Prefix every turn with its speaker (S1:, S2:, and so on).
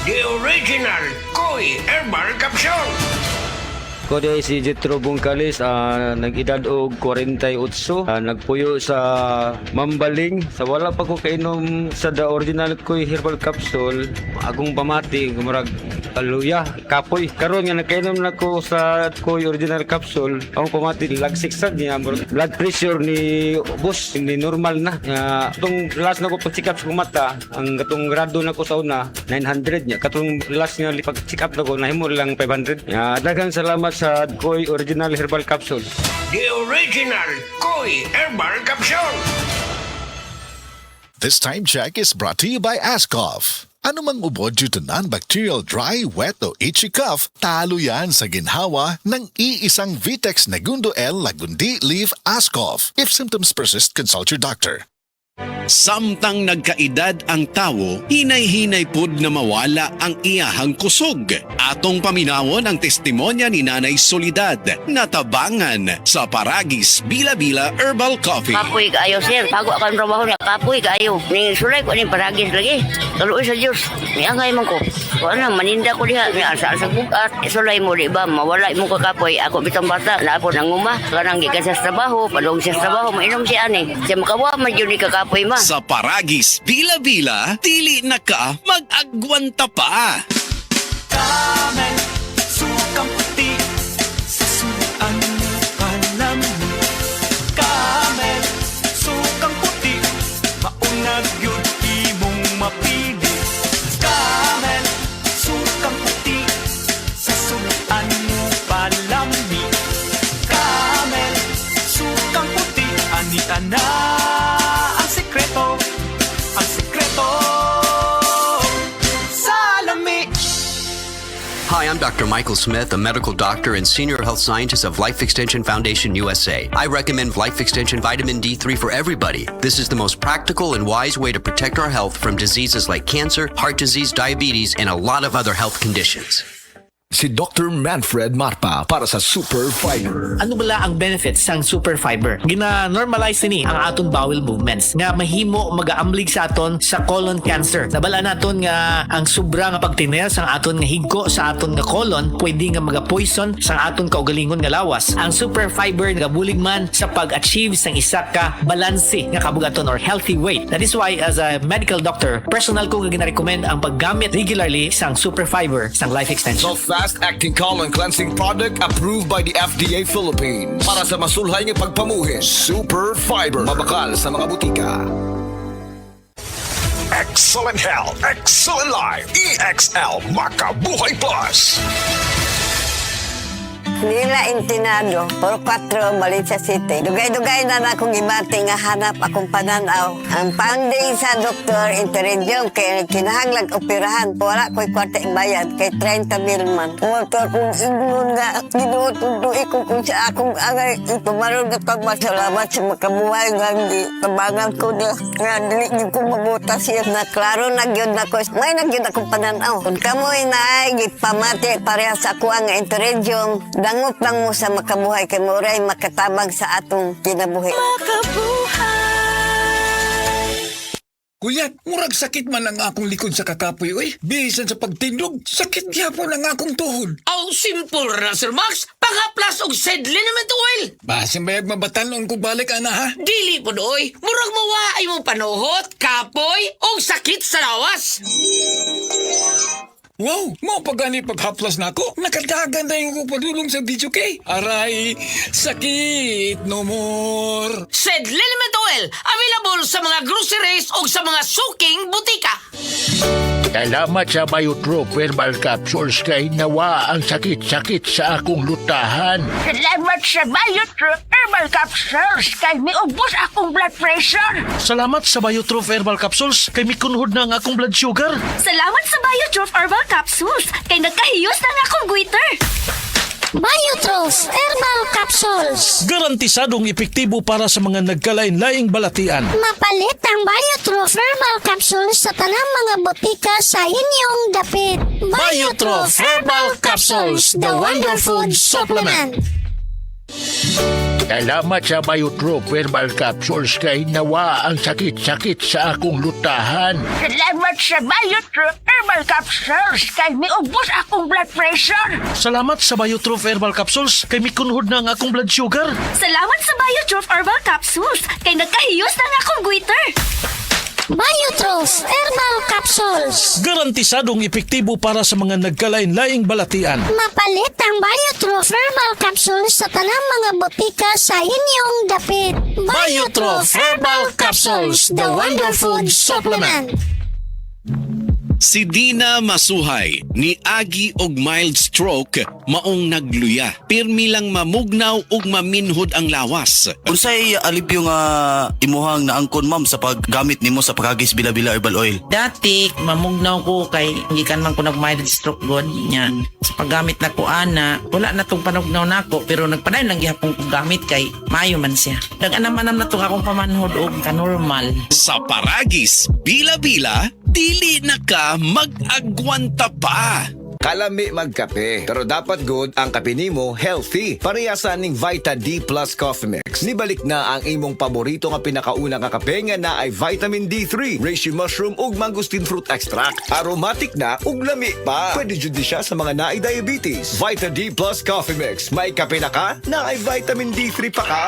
S1: The original Koi Herbal Capsule.
S2: Ko di si Jetro Bungkalis, nag-edad og 48, nagpuyo sa Mambaling. Sa wala pa ko kainom sa the original Koi Herbal Capsule, akong pamati, murag luya, kapoy. Karon nga nakainom na ko sa Koi Original Capsule, akong pamati, lagsik sad niya, blood pressure ni boss, ni normal na. Itong last na ko pag-check up sa mata, ang katong grado na ko sa una, 900 niya. Katong last nga pag-check up na ko, nahimo lang 500. Daghang salamat sa Koi Original Herbal Capsule.
S1: The original Koi Herbal Capsule.
S3: This time check is brought to you by Ascoff. Ano mang ubod due to non-bacterial dry, wet o itchy cough, talo yan sa ginhawa ng iisang Vitex Negundo L Lagundi Leaf Ascoff. If symptoms persist, consult your doctor.
S4: Samtang nagkaedad ang tawo, hinay-hinay pud na mawala ang iyahang kusog. Atong paminawon ang testimonya ni Nanay Solidad na tabangan sa Paragis Bila-Bila Herbal Coffee.
S5: Kapoy kaayo, sir. Bago akan trabaho niya, kapoy kaayo. Ning sulay ko ning Paragis lagi. Taluoy sa Diyos. Niangay man ko. Kung ano, maninda ko diha. Ni asa sa bugat. Sulay mo, di ba? Mawala mo ka kapoy. Ako bitang bata. Naapon ang uma. Karang gikan sa trabaho. Padong sa trabaho. Mainom siya ani. Siya makawa man yun ni kakapoy ma.
S4: Sa Paragis Bila-Bila, dili na ka mag-agwanta pa.
S6: Camel, sukang puti, sasuan mo palami. Camel, sukang puti, maunag yun imong mapili. Camel, sukang puti, sasuan mo palami. Camel, sukang puti, ani-ana ang sekreto, ang sekreto.
S7: Hi, I'm Dr. Michael Smith, a medical doctor and senior health scientist of Life Extension Foundation USA. I recommend Life Extension Vitamin D3 for everybody. This is the most practical and wise way to protect our health from diseases like cancer, heart disease, diabetes, and a lot of other health conditions.
S8: Si Dr. Manfred Marpa para sa Super Fiber.
S9: Ano bala ang benefits sang Super Fiber? Gina-normalize ni ang aton bowel movements nga mahimo mag-aamblig sa aton sa colon cancer. Nabala naton nga ang sobra nga pagtiner sang aton nga higko sa aton nga colon pwede nga maga-poison sang aton kaugalingon nga lawas. Ang Super Fiber nagabulig man sa pag-achieve sang isa ka balanse nga kabugaton or healthy weight. That is why as a medical doctor, personal ko nga gina-recommend ang paggamit regularly sang Super Fiber sang Life Extension.
S8: Fast-acting colon cleansing product approved by the FDA Philippines. Para sa masulhay ng pagpamuhin, Super Fiber. Mabakal sa mga butika.
S3: Excellent health, excellent life. EXL Makabuhay Plus.
S10: Nila Intinado, Puro 4, Valencia City. Dugay-dugay na akong ibati nga hanap akong pananaw. Ang finding sa doktor, interediyon, kay kinahanglag operahan. Wala ko'y kwarta bayad, kay 30 mil man. Motor kong ingon nga, ginutundo ko kung sa akong angay. Ipumarong na pagmasalamat sa makabuhay nga hindi tabangan ko na. Nga, dili ko mabutas siya na klaro nagyod na ko. May nagyod akong pananaw. Kung kamoy na ay, gipamati pareha sa kuha nga interediyon, dangop lang mo sa makabuhay kay Moray makatabang sa atong kinabuhi.
S11: Kuyat, murag sakit man ang akong likod sa kakapoy, oy. Bisan sa pagtindog, sakit gyapon ang akong tuhod.
S6: Oh, simple ra, Sir Max. Pangaplas og sedlinament oil.
S11: Basin bayag mabatanon kung balik, ana, ha?
S6: Dili po doy. Murag mawaay mo panuhot, kapoy, o sakit sa lawas.
S11: Wow, mo pagani paghaplas na ako. Nakadagan na yung padulong sa video kay. Aray, sakit no more.
S6: Sedlinament oil, available sa mga groceries o sa mga suking butika.
S12: Salamat sa Biotrope Herbal Capsules kay nawa ang sakit-sakit sa akong lutahan.
S13: Salamat sa Biotrope Herbal Capsules kay miubos akong blood pressure.
S14: Salamat sa Biotrope Herbal Capsules kay mikunhod na ang akong blood sugar.
S13: Salamat sa Biotrope Herbal Capsules kay nagkahiyos na ang akong goiter.
S15: Biotrope Herbal Capsules.
S14: Garantisadong epektibo para sa mga nagkalain-laing balatian.
S15: Mapalit ang Biotrope Herbal Capsules sa tanang mga botika sa inyong dapit.
S14: Biotrope Herbal Capsules, the Wonder Food Supplement.
S12: Salamat sa Biotrop Herbal Capsules kay nawa ang sakit-sakit sa akong lutahan.
S13: Salamat sa Biotrop Herbal Capsules kay miubos akong blood pressure.
S14: Salamat sa Biotrop Herbal Capsules kay mikunhod na ang akong blood sugar.
S15: Salamat sa Biotrop Herbal Capsules kay nagkahiyos na nga akong goiter. Biotrop Herbal Capsules.
S14: Garantisadong epektibo para sa mga nagkalain-laing balatian.
S15: Mapalit ang Biotrop Herbal Capsules sa tanang mga botika sa inyong dapit.
S14: Biotrop Herbal Capsules, the Wonder Food Supplement.
S4: Si Dina Masuhay ni agi og mild stroke maong nagluya. Pirmi lang mamugnaw ug maminhod ang lawas.
S16: Unsay alipyo nga imuhang naangkon ma'am sa paggamit nimo sa pagagis bila-bila herbal oil?
S17: Dati, mamugnaw ko kay gikan man ko nag-mild stroke god niya. Sa paggamit na ko ana, wala na tong panugnaw nako pero nagpadayon lang gihapon ko gamit kay maayo man siya. Daganam-anam na tong akong pamanhod og ka-normal.
S4: Sa paragis, bila-bila, dili na ka mag-agwanta pa.
S8: Kalami magkape, pero dapat good ang kape nimo healthy. Parehasan ning Vita D Plus Coffee Mix. Nibalik na ang imong paborito nga pinakauna nga kape nga na ay vitamin D3, reishi mushroom ug mangosteen fruit extract. Aromatic na ug lami pa. Pwede jud siya sa mga naay diabetes. Vita D Plus Coffee Mix. May kape na ka, na ay vitamin D3 pa ka.